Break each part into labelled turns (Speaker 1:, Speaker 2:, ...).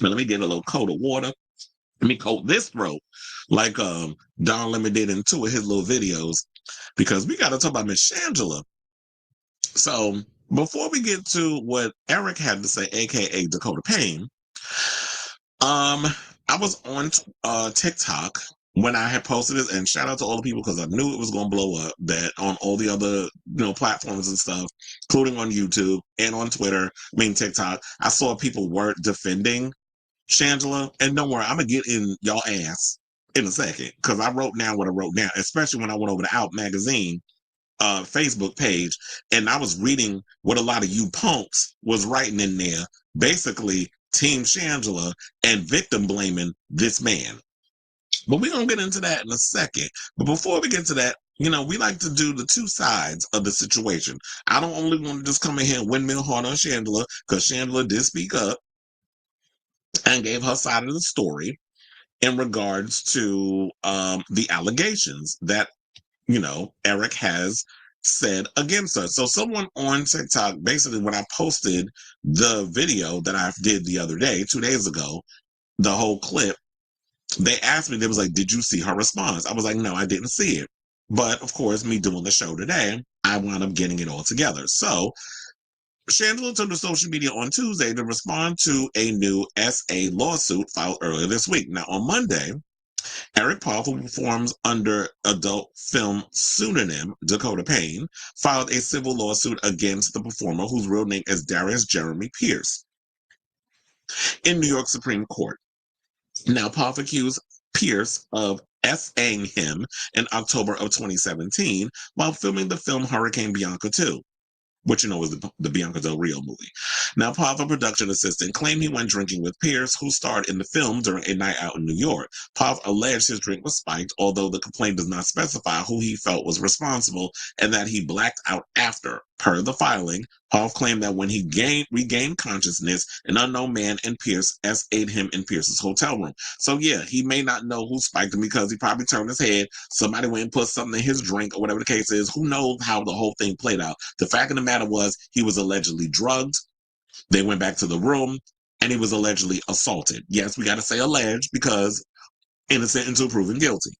Speaker 1: But let me get a little coat of water. Let me coat this throat like Don Lemon did in two of his little videos, because we got to talk about Miss Shangela. So before we get to what Eric had to say, aka Dakota Payne, I was on TikTok when I had posted this, and shout out to all the people, because I knew it was going to blow up, that on all the other platforms and stuff, including on YouTube and on Twitter, TikTok, I saw people were defending Shangela. And don't worry, I'm gonna get in y'all ass in a second, because I wrote down what I wrote down, especially when I went over to Out Magazine Facebook page, and I was reading what a lot of you punks was writing in there, basically Team Shangela and victim blaming this man. But we're gonna get into that in a second. But before we get to that, we like to do the two sides of the situation. I don't only want to just come in here and windmill hard on Shangela, because Shangela did speak up and gave her side of the story in regards to the allegations that Eric has said against her. So someone on TikTok, basically when I posted the video that I did the other day, 2 days ago, the whole clip, they asked me, they was like, did you see her response? I was like, no, I didn't see it. But of course, me doing the show today, I wound up getting it all together. So Shangela took to social media on Tuesday to respond to a new SA lawsuit filed earlier this week. Now, on Monday, Eric Paul, who performs under adult film pseudonym Dakota Payne, filed a civil lawsuit against the performer, whose real name is Darius Jeremy Pierce, in New York Supreme Court. Now, Paul accused Pierce of SAing him in October of 2017 while filming the film Hurricane Bianca 2. Which was the Bianca Del Rio movie. Now, Pav, a production assistant, claimed he went drinking with Pierce, who starred in the film during a night out in New York. Pav alleged his drink was spiked, although the complaint does not specify who he felt was responsible, and that he blacked out after. Per the filing, Pav claimed that when he regained consciousness, an unknown man and Pierce SA'd him in Pierce's hotel room. So yeah, he may not know who spiked him, because he probably turned his head, somebody went and put something in his drink, or whatever the case is. Who knows how the whole thing played out? The fact of the matter was, he was allegedly drugged. They went back to the room, and he was allegedly assaulted. Yes, we got to say alleged, because innocent until proven guilty.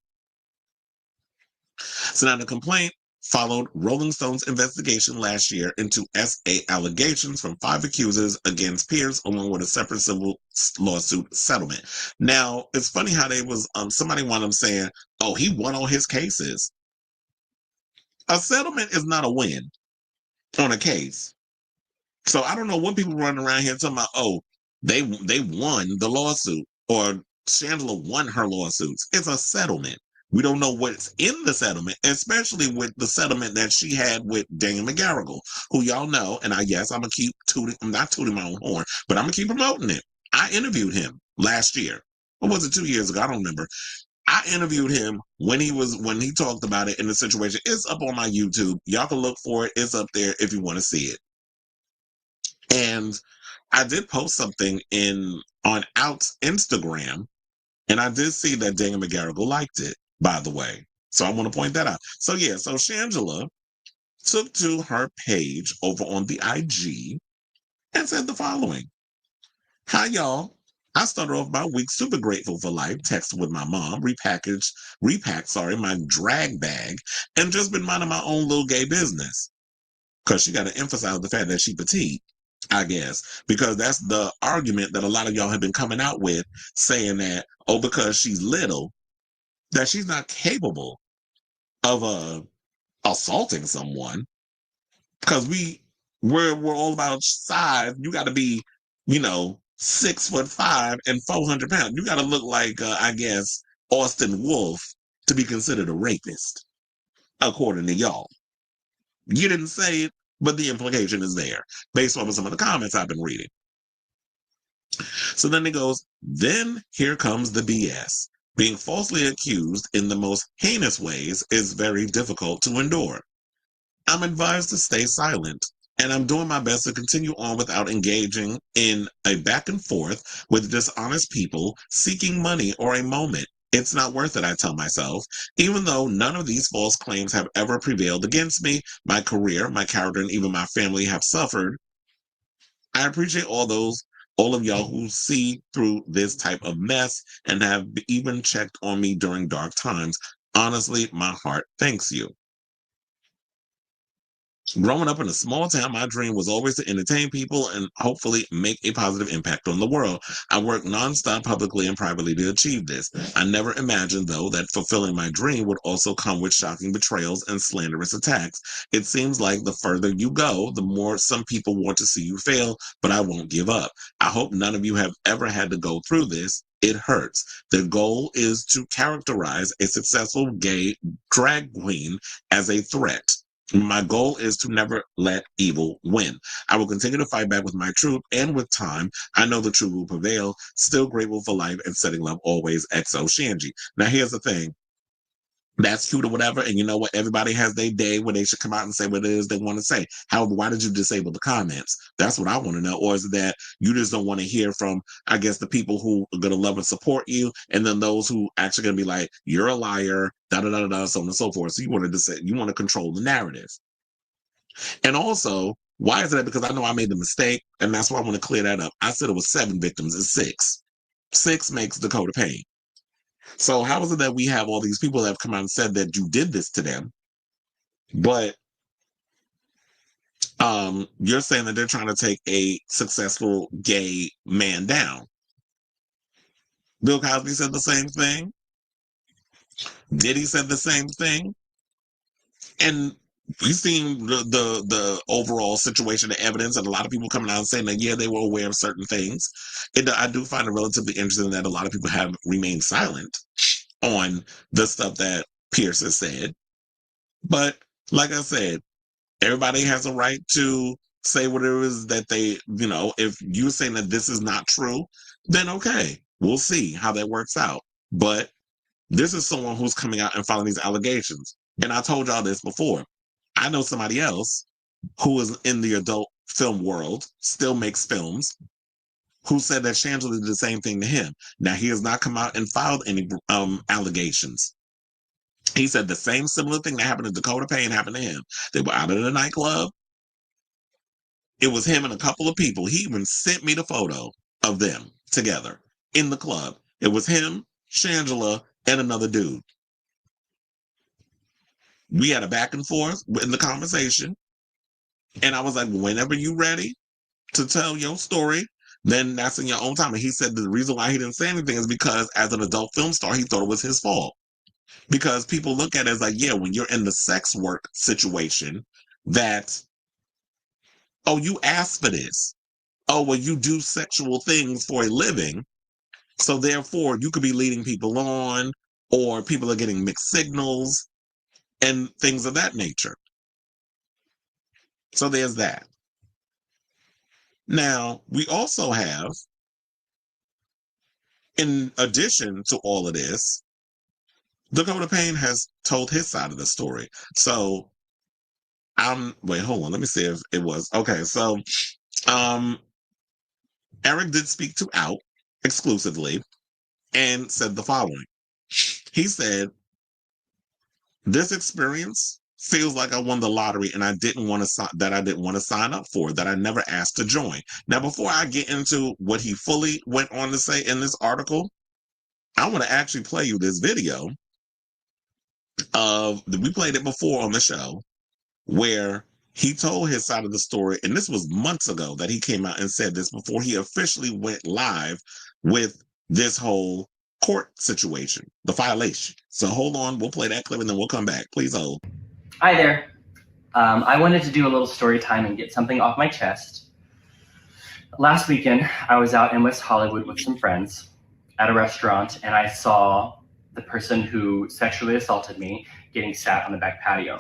Speaker 1: So now the complaint followed Rolling Stone's investigation last year into SA allegations from 5 accusers against Pierce, along with a separate civil lawsuit settlement. Now, it's funny how they was, somebody wanted them saying, oh, he won all his cases. A settlement is not a win on a case. So I don't know what people running around here talking about, oh, they won the lawsuit, or Shangela won her lawsuits. It's a settlement. We don't know what's in the settlement, especially with the settlement that she had with Daniel McGarrigle, who y'all know, and I'm going to keep I'm not tooting my own horn, but I'm going to keep promoting it. I interviewed him last year. Or was it 2 years ago? I don't remember. I interviewed him when he talked about it in the situation. It's up on my YouTube. Y'all can look for it. It's up there if you want to see it. And I did post something on Out's Instagram, and I did see that Daniel McGarrigle liked it, by the way. So I want to point that out. So yeah, so Shangela took to her page over on the IG and said the following. Hi, y'all. I started off my week super grateful for life, texted with my mom, repacked my drag bag, and just been minding my own little gay business. Because she got to emphasize the fact that she petite, I guess, because that's the argument that a lot of y'all have been coming out with, saying that, oh, because she's little, that she's not capable of assaulting someone. Because we're all about size. You got to be, 6'5" and 400 pounds. You got to look like, I guess, Austin Wolf to be considered a rapist, according to y'all. You didn't say it, but the implication is there based on some of the comments I've been reading. So then it goes, then here comes the BS. Being falsely accused in the most heinous ways is very difficult to endure. I'm advised to stay silent, and I'm doing my best to continue on without engaging in a back and forth with dishonest people seeking money or a moment. It's not worth it, I tell myself. Even though none of these false claims have ever prevailed against me, my career, my character, and even my family have suffered. I appreciate all All of y'all who see through this type of mess and have even checked on me during dark times. Honestly, my heart thanks you. Growing up in a small town, my dream was always to entertain people and hopefully make a positive impact on the world. I worked nonstop publicly and privately to achieve this. I never imagined, though, that fulfilling my dream would also come with shocking betrayals and slanderous attacks. It seems like the further you go, the more some people want to see you fail, but I won't give up. I hope none of you have ever had to go through this. It hurts. The goal is to characterize a successful gay drag queen as a threat. My goal is to never let evil win. I will continue to fight back with my truth, and with time, I know the truth will prevail. Still grateful for life and setting love always. XO Shanji. Now, here's the thing. That's cute or whatever, and you know what? Everybody has their day where they should come out and say what it is they want to say. However, why did you disable the comments? That's what I want to know. Or is it that you just don't want to hear from, I guess, the people who are going to love and support you, and then those who actually going to be like, you're a liar, da da da da, so on and so forth. So you want to control the narrative. And also, why is that? Because I know I made the mistake, and that's why I want to clear that up. I said it was 7 victims. It's 6. 6 makes Dakota Payne. So how is it that we have all these people that have come out and said that you did this to them, but you're saying that they're trying to take a successful gay man down? Bill Cosby said the same thing. Diddy said the same thing. And we've seen the overall situation, the evidence, and a lot of people coming out and saying that, yeah, they were aware of certain things. I do find it relatively interesting that a lot of people have remained silent on the stuff that Pierce has said. But like I said, everybody has a right to say whatever it is that they, if you're saying that this is not true, then okay, we'll see how that works out. But this is someone who's coming out and filing these allegations. And I told y'all this before. I know somebody else who is in the adult film world, still makes films, who said that Shangela did the same thing to him. Now, he has not come out and filed any allegations. He said the same similar thing that happened to Dakota Payne happened to him. They were out at a nightclub. It was him and a couple of people. He even sent me the photo of them together in the club. It was him, Shangela, and another dude. We had a back and forth in the conversation. And I was like, whenever you're ready to tell your story, then that's in your own time. And he said the reason why he didn't say anything is because as an adult film star, he thought it was his fault. Because people look at it as like, yeah, when you're in the sex work situation, that, oh, you asked for this. Oh, well, you do sexual things for a living. So therefore, you could be leading people on, or people are getting mixed signals and things of that nature. So there's that. Now, we also have, in addition to all of this, Dakota Payne has told his side of the story. So wait, hold on. Let me see if it was. Okay, so Eric did speak to Out exclusively and said the following. He said, this experience feels like I won the lottery and I didn't want to sign up for, that I never asked to join. Now, before I get into what he fully went on to say in this article, I want to actually play you this video we played it before on the show, where he told his side of the story, and this was months ago that he came out and said this before he officially went live with this whole court situation, the violation. So hold on, we'll play that clip and then we'll come back. Please hold.
Speaker 2: Hi there. I wanted to do a little story time and get something off my chest. Last weekend, I was out in West Hollywood with some friends at a restaurant, and I saw the person who sexually assaulted me getting sat on the back patio.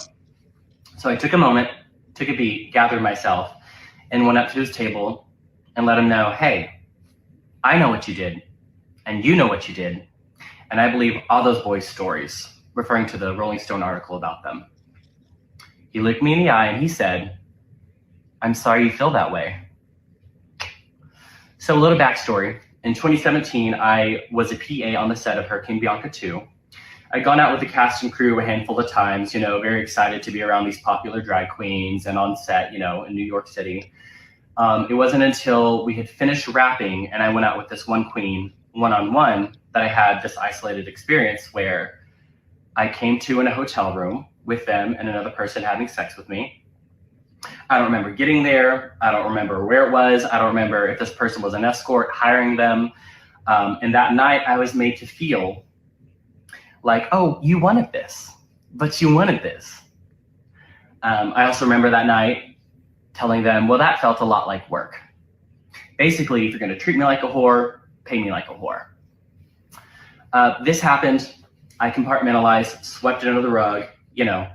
Speaker 2: So I took a moment, took a beat, gathered myself, and went up to his table and let him know, hey, I know what you did, and you know what you did, and I believe all those boys' stories, referring to the Rolling Stone article about them. He looked me in the eye and he said, I'm sorry you feel that way. So a little backstory. In 2017, I was a PA on the set of Hurricane Bianca 2. I'd gone out with the cast and crew a handful of times, very excited to be around these popular drag queens and on set, in New York City. It wasn't until we had finished rapping and I went out with this one queen one-on-one that I had this isolated experience where I came to in a hotel room with them and another person having sex with me. I don't remember getting there. I don't remember where it was. I don't remember if this person was an escort, hiring them. And that night I was made to feel like, oh, you wanted this, but you wanted this. I also remember that night telling them, well, that felt a lot like work. Basically, if you're going to treat me like a whore, pay me like a whore. This happened. I compartmentalized, swept it under the rug, you know.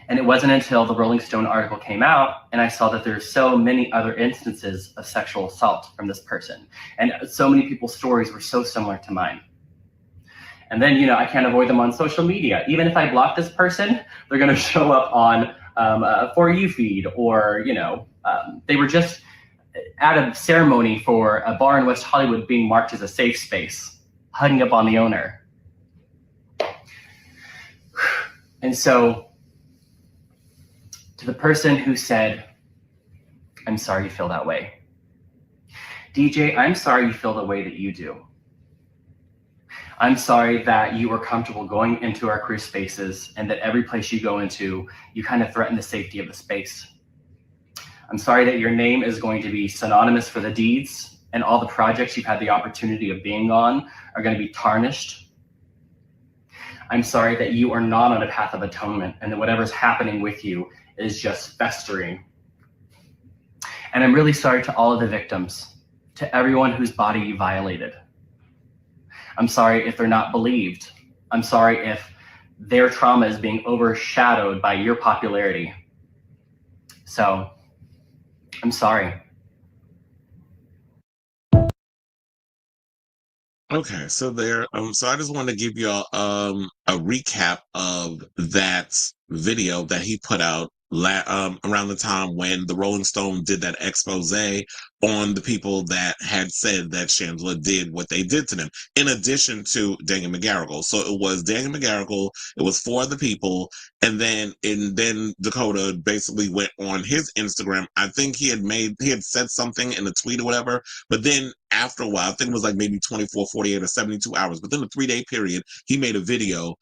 Speaker 2: And it wasn't until the Rolling Stone article came out and I saw that there's so many other instances of sexual assault from this person. And so many people's stories were so similar to mine. And then, you know, I can't avoid them on social media. Even if I block this person, they're going to show up on a For You feed, or, you know, they were just at a ceremony for a bar in West Hollywood being marked as a safe space, hugging up on the owner. And so, to the person who said, I'm sorry you feel that way. DJ, I'm sorry you feel the way that you do. I'm sorry that you are comfortable going into our crew spaces and that every place you go into, you kind of threaten the safety of the space. I'm sorry that your name is going to be synonymous for the deeds, and all the projects you've had the opportunity of being on are going to be tarnished. I'm sorry that you are not on a path of atonement and that whatever's happening with you is just festering. And I'm really sorry to all of the victims, to everyone whose body you violated. I'm sorry if they're not believed. I'm sorry if their trauma is being overshadowed by your popularity. So, I'm sorry.
Speaker 1: Okay, so so I just want to give you a recap of that video that he put out around the time when the Rolling Stone did that expose on the people that had said that Shangela did what they did to them, in addition to Daniel McGarrigle. So it was Daniel McGarrigle, it was four other people, and then Dakota basically went on his Instagram. I think he had said something in a tweet or whatever, but then after a while, I think it was like maybe 24, 48, or 72 hours, within a 3-day period, he made a video,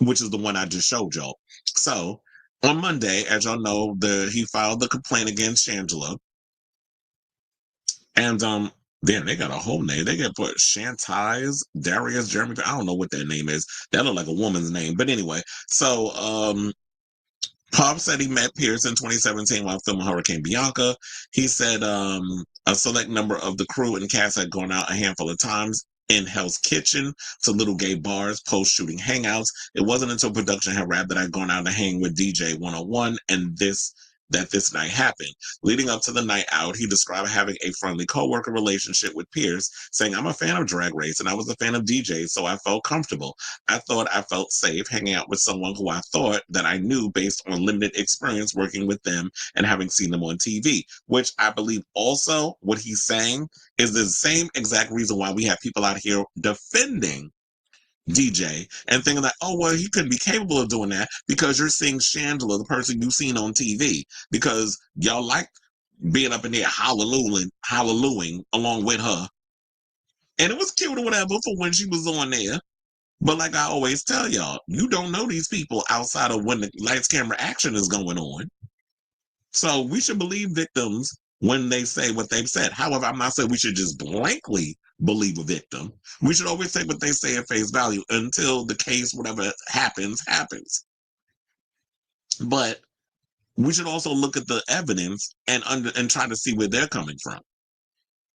Speaker 1: which is the one I just showed y'all. So on Monday, as y'all know, he filed the complaint against Shangela. And damn, they got a whole name. They got put Shantiz, Darius, Jeremy. I don't know what their name is. That look like a woman's name. But anyway, so Pop said he met Pierce in 2017 while filming Hurricane Bianca. He said a select number of the crew and cast had gone out a handful of times in Hell's Kitchen to little gay bars, post-shooting hangouts. It wasn't until production had wrapped that I'd gone out to hang with DJ 101 and this night happened. Leading up to the night out, he described having a friendly co-worker relationship with Pierce, saying, I'm a fan of Drag Race and I was a fan of DJ, so I felt comfortable. I thought I felt safe hanging out with someone who I thought that I knew based on limited experience working with them and having seen them on TV, which I believe also what he's saying is the same exact reason why we have people out here defending DJ and thinking that, oh, well, he couldn't be capable of doing that because you're seeing Shangela, the person you've seen on TV, because y'all like being up in there hallelujahing along with her. And it was cute or whatever for when she was on there. But like I always tell y'all, you don't know these people outside of when the lights, camera, action is going on. So we should believe victims when they say what they've said. However, I'm not saying we should just blankly believe a victim. We should always say what they say at face value until the case, whatever happens, happens. But we should also look at the evidence and try to see where they're coming from.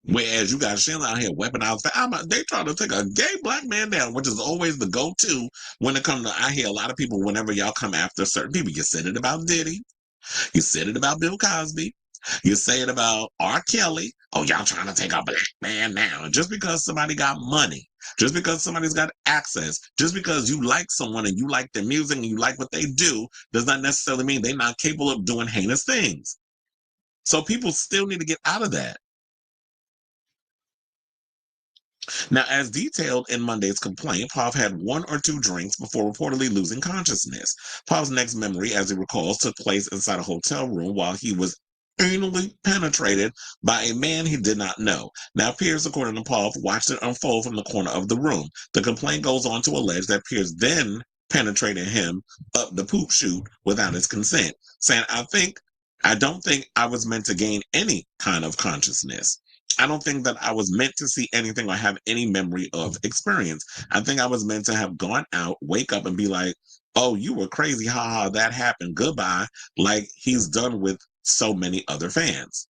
Speaker 1: Whereas you got Shangela out here weaponized. They try to take a gay black man down, which is always the go-to when it comes to, I hear a lot of people, whenever y'all come after certain people, you said it about Diddy, you said it about Bill Cosby, you say it about R. Kelly. Oh, y'all trying to take a black man down. Just because somebody got money, just because somebody's got access, just because you like someone and you like their music and you like what they do, does not necessarily mean they're not capable of doing heinous things. So people still need to get out of that. Now, as detailed in Monday's complaint, Pav had 1 or 2 drinks before reportedly losing consciousness. Pav's next memory, as he recalls, took place inside a hotel room while he was anally penetrated by a man he did not know. Now, Pierce, according to Paul, watched it unfold from the corner of the room. The complaint goes on to allege that Pierce then penetrated him up the poop chute without his consent, saying, I don't think I was meant to gain any kind of consciousness. I don't think that I was meant to see anything or have any memory of experience. I think I was meant to have gone out, wake up, and be like, oh, you were crazy. Ha ha, that happened. Goodbye. Like he's done with so many other fans.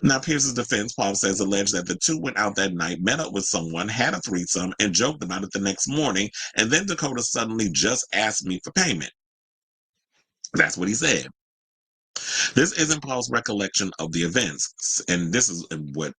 Speaker 1: Now, Pierce's defense, Paul says, alleged that the two went out that night, met up with someone, had a threesome, and joked about it the next morning. And then Dakota suddenly just asked me for payment. That's what he said. This isn't Paul's recollection of the events. And this is what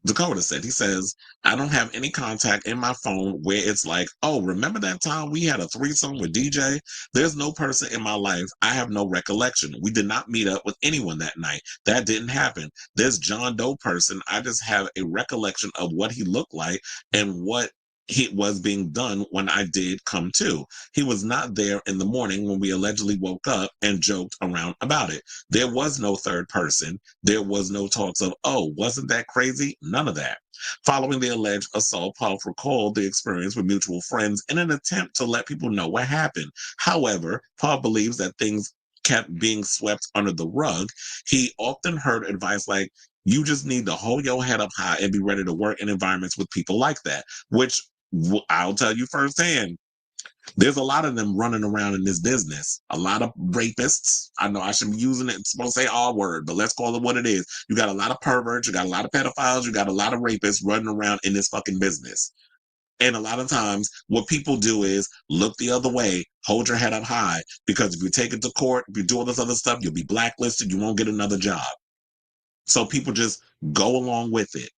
Speaker 1: Dakota said. He says, I don't have any contact in my phone where it's like, oh, remember that time we had a threesome with DJ? There's no person in my life. I have no recollection. We did not meet up with anyone that night. That didn't happen. This John Doe person, I just have a recollection of what he looked like and what he was being done when I did come to. He was not there in the morning when we allegedly woke up and joked around about it. There was no third person. There was no talks of, oh, wasn't that crazy? None of that. Following the alleged assault, Paul recalled the experience with mutual friends in an attempt to let people know what happened. However, Paul believes that things kept being swept under the rug. He often heard advice like, you just need to hold your head up high and be ready to work in environments with people like that, which I'll tell you firsthand. There's a lot of them running around in this business. A lot of rapists. I know I shouldn't be using it. It's supposed to say R word, but let's call it what it is. You got a lot of perverts. You got a lot of pedophiles. You got a lot of rapists running around in this fucking business. And a lot of times what people do is look the other way, hold your head up high, because if you take it to court, if you do all this other stuff, you'll be blacklisted. You won't get another job. So people just go along with it,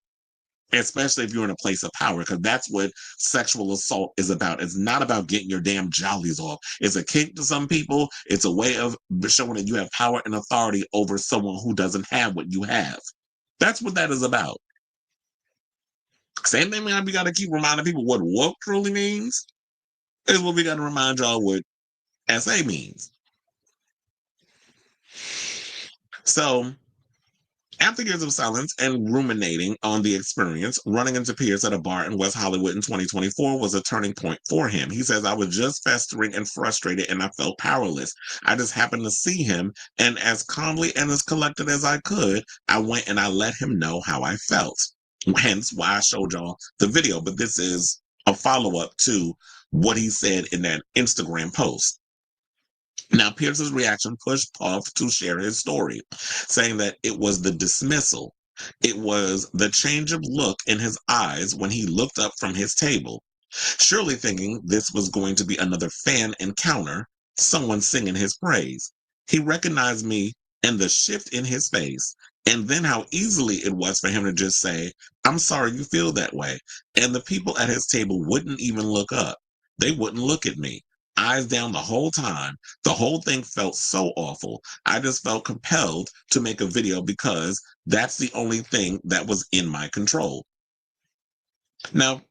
Speaker 1: especially if you're in a place of power, because that's what sexual assault is about. It's not about getting your damn jollies off. It's a kick to some people. It's a way of showing that you have power and authority over someone who doesn't have what you have. That's what that is about. Same thing, man. We got to keep reminding people what woke truly means is what we got to remind y'all what SA means. So, after years of silence and ruminating on the experience, running into Pierce at a bar in West Hollywood in 2024 was a turning point for him. He says, I was just festering and frustrated and I felt powerless. I just happened to see him, and as calmly and as collected as I could, I went and I let him know how I felt. Hence why I showed y'all the video. But this is a follow-up to what he said in that Instagram post. Now, Pierce's reaction pushed Paul to share his story, saying that it was the dismissal. It was the change of look in his eyes when he looked up from his table, surely thinking this was going to be another fan encounter, someone singing his praise. He recognized me and the shift in his face, and then how easily it was for him to just say, I'm sorry you feel that way. And the people at his table wouldn't even look up. They wouldn't look at me. Eyes down the whole time. The whole thing felt so awful. I just felt compelled to make a video because that's the only thing that was in my control. Now,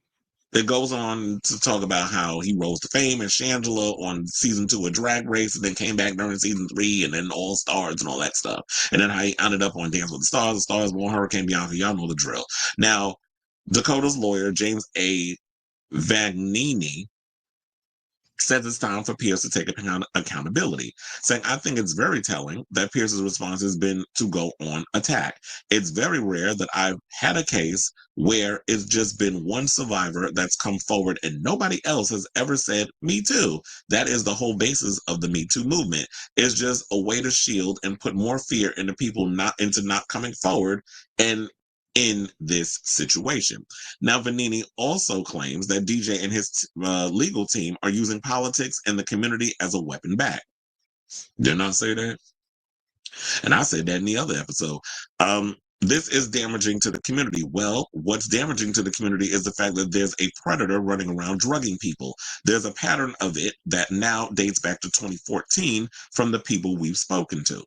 Speaker 1: it goes on to talk about how he rose to fame as Shangela on season 2 of Drag Race, and then came back during season 3, and then All Stars and all that stuff. And then how he ended up on Dance with the Stars. The Stars won Hurricane Bianca. Y'all know the drill. Now, Dakota's lawyer, James A. Vagnini, says it's time for Pierce to take accountability, saying, I think it's very telling that Pierce's response has been to go on attack. It's very rare that I've had a case where it's just been one survivor that's come forward and nobody else has ever said, me too. That is the whole basis of the Me Too movement. It's just a way to shield and put more fear into people not coming forward and in this situation. Now, Vanini also claims that DJ and his legal team are using politics and the community as a weapon back. Did not say that? And I said that in the other episode. This is damaging to the community. Well, what's damaging to the community is the fact that there's a predator running around drugging people. There's a pattern of it that now dates back to 2014 from the people we've spoken to.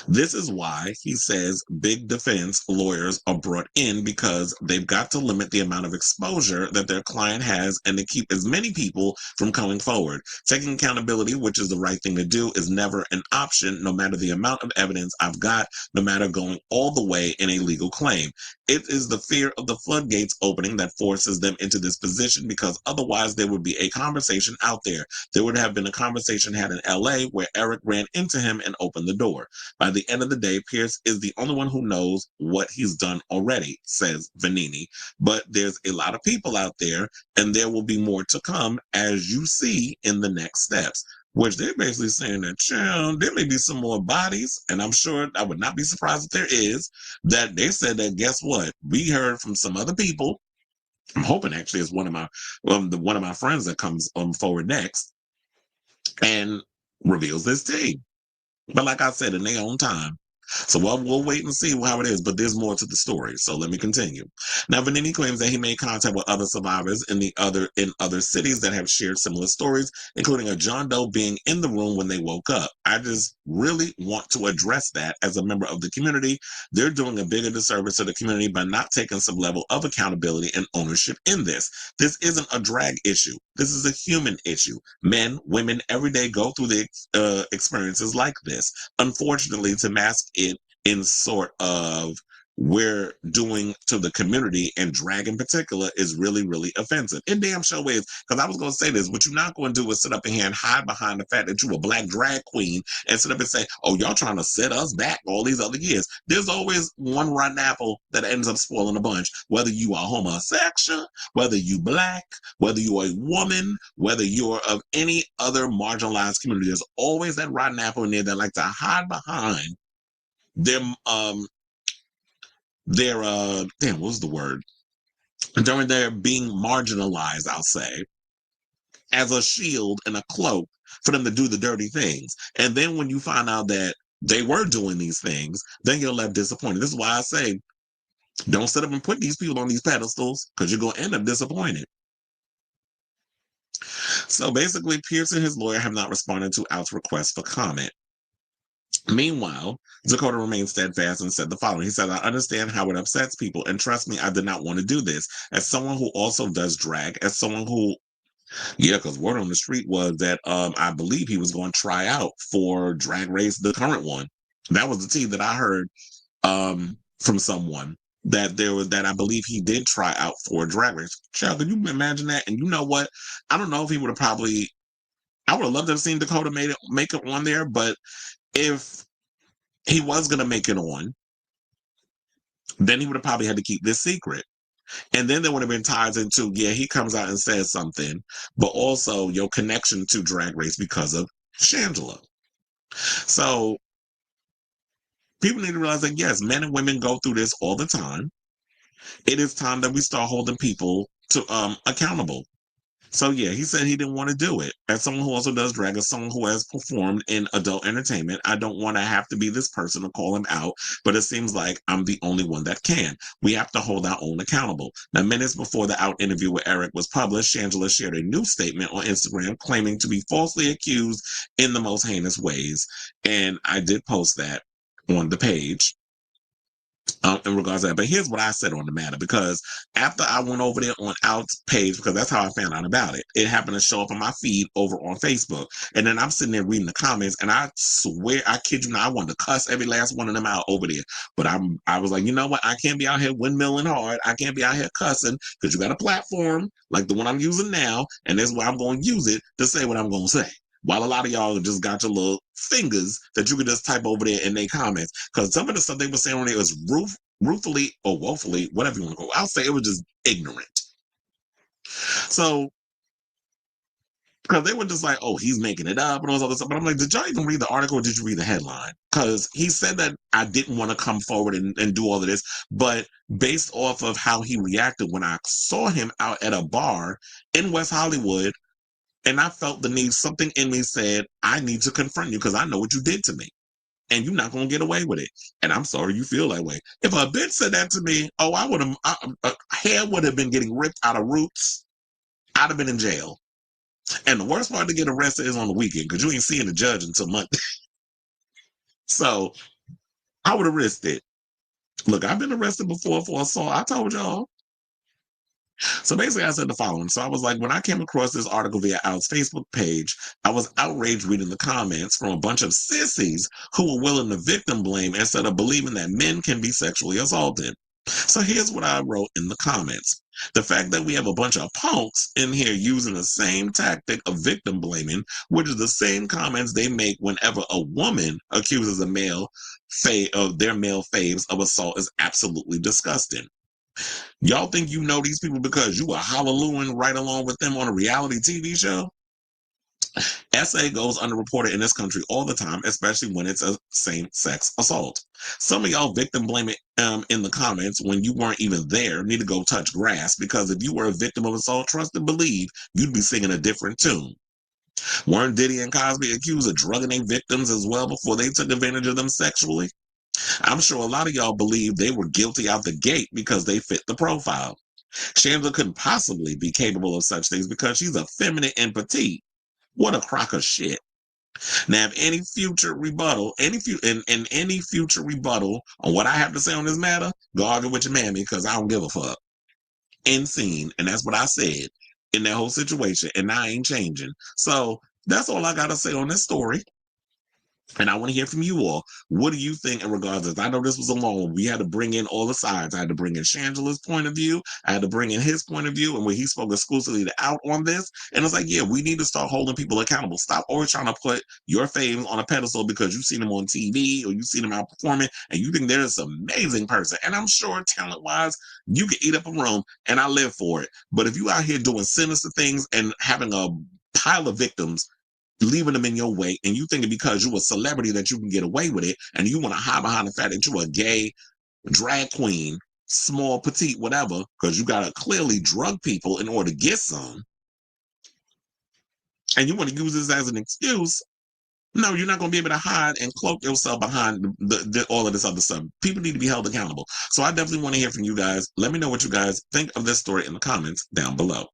Speaker 1: This is why he says big defense lawyers are brought in, because they've got to limit the amount of exposure that their client has and to keep as many people from coming forward. Taking accountability, which is the right thing to do, is never an option, no matter the amount of evidence I've got, no matter going all the way in a legal claim. It is the fear of the floodgates opening that forces them into this position, because otherwise there would be a conversation out there. There would have been a conversation had in LA where Eric ran into him and opened the door. By the end of the day, Pierce is the only one who knows what he's done already, says Vanini. But there's a lot of people out there, and there will be more to come, as you see in the next steps. Which they're basically saying that, there may be some more bodies, and I'm sure I would not be surprised if there is. That they said that, guess what? We heard from some other people. I'm hoping actually it's one of my friends that comes forward next and reveals this tea. But like I said, in their own time. So we'll wait and see how it is, but there's more to the story. So let me continue. Now, Vanini claims that he made contact with other survivors in other cities that have shared similar stories, including a John Doe being in the room when they woke up. I just really want to address that as a member of the community. They're doing a bigger disservice to the community by not taking some level of accountability and ownership in this. This isn't a drag issue. This is a human issue. Men, women, every day go through the experiences like this. Unfortunately, to mask it in sort of we're doing to the community, and drag in particular, is really, really offensive. It damn sure is. Because I was going to say this, what you're not going to do is sit up in here and hide behind the fact that you're a black drag queen and sit up and say, oh, y'all trying to set us back all these other years. There's always one rotten apple that ends up spoiling a bunch, whether you are homosexual, whether you black, whether you're a woman, whether you're of any other marginalized community. There's always that rotten apple in there that like to hide behind them their damn, what was the word, during their being marginalized, I'll say, as a shield and a cloak for them to do the dirty things. And then when you find out that they were doing these things, then you're left disappointed. This is why I say, don't sit up and put these people on these pedestals, because you're going to end up disappointed. So basically, Pierce and his lawyer have not responded to Out's request for comment. Meanwhile, Dakota remained steadfast and said the following. He said, I understand how it upsets people, and trust me, I did not want to do this. As someone who also does drag, as someone who, yeah, because word on the street was that I believe he was going to try out for Drag Race, the current one. That was the tea that I heard from someone, that I believe he did try out for Drag Race. Child, can you imagine that? And you know what? I don't know if he would have probably, I would have loved to have seen Dakota make it on there, but if he was going to make it on, then he would have probably had to keep this secret. And then there would have been ties into, yeah, he comes out and says something, but also your connection to Drag Race because of Shangela. So people need to realize that, yes, men and women go through this all the time. It is time that we start holding people to accountable. So yeah, he said he didn't want to do it. As someone who also does drag, as someone who has performed in adult entertainment, I don't want to have to be this person to call him out, but it seems like I'm the only one that can. We have to hold our own accountable. Now, minutes before the Out interview with Eric was published, Shangela shared a new statement on Instagram claiming to be falsely accused in the most heinous ways. And I did post that on the page. In regards to that. But here's what I said on the matter, because after I went over there on Out's page, because that's how I found out about it, it happened to show up on my feed over on Facebook. And then I'm sitting there reading the comments, and I swear, I kid you not, I wanted to cuss every last one of them out over there. But I was like, you know what? I can't be out here windmilling hard. I can't be out here cussing, because you got a platform like the one I'm using now, and that's why I'm going to use it to say what I'm going to say. While a lot of y'all just got your little fingers that you could just type over there in their comments. Because some of the stuff they were saying on there was ruefully or woefully, whatever you want to go. I'll say it was just ignorant. So, because they were just like, oh, he's making it up and all this other stuff. But I'm like, did y'all even read the article or did you read the headline? Because he said that I didn't want to come forward and do all of this. But based off of how he reacted when I saw him out at a bar in West Hollywood, and I felt the need, something in me said, I need to confront you because I know what you did to me. And you're not going to get away with it. And I'm sorry you feel that way. If a bitch said that to me, oh, I would have, hair would have been getting ripped out of roots. I'd have been in jail. And the worst part to get arrested is on the weekend because you ain't seeing the judge until Monday. So I would have risked it. Look, I've been arrested before for assault. I told y'all. So basically, I said the following. So I was like, when I came across this article via Al's Facebook page, I was outraged reading the comments from a bunch of sissies who were willing to victim blame instead of believing that men can be sexually assaulted. So here's what I wrote in the comments. The fact that we have a bunch of punks in here using the same tactic of victim blaming, which is the same comments they make whenever a woman accuses a male of their male faves of assault, is absolutely disgusting. Y'all think you know these people because you are hallelujahing right along with them on a reality TV show? SA goes underreported in this country all the time, especially when it's a same-sex assault. Some of y'all victim blame it in the comments when you weren't even there need to go touch grass, because if you were a victim of assault, trust and believe, you'd be singing a different tune. Weren't Diddy and Cosby accused of drugging their victims as well before they took advantage of them sexually? I'm sure a lot of y'all believe they were guilty out the gate because they fit the profile. Shangela couldn't possibly be capable of such things because she's effeminate and petite. What a crock of shit. Now, if any future rebuttal, any future rebuttal on what I have to say on this matter, go argue with your mammy, because I don't give a fuck. End scene. And that's what I said in that whole situation. And I ain't changing. So that's all I got to say on this story. And I want to hear from you all. What do you think in regards to this? I know this was a long one. We had to bring in all the sides. I had to bring in Shangela's point of view. I had to bring in his point of view. And when he spoke exclusively to Out on this, and it's like, yeah, we need to start holding people accountable. Stop always trying to put your faves on a pedestal because you've seen them on TV or you've seen them out performing and you think they're this amazing person. And I'm sure talent-wise, you can eat up a room, and I live for it. But if you out here doing sinister things and having a pile of victims, leaving them in your way, and you think because you're a celebrity that you can get away with it, and you want to hide behind the fact that you're a gay drag queen, small, petite, whatever, because you got to clearly drug people in order to get some, and you want to use this as an excuse. No, you're not going to be able to hide and cloak yourself behind all of this other stuff. People need to be held accountable. So I definitely want to hear from you guys. Let me know what you guys think of this story in the comments down below.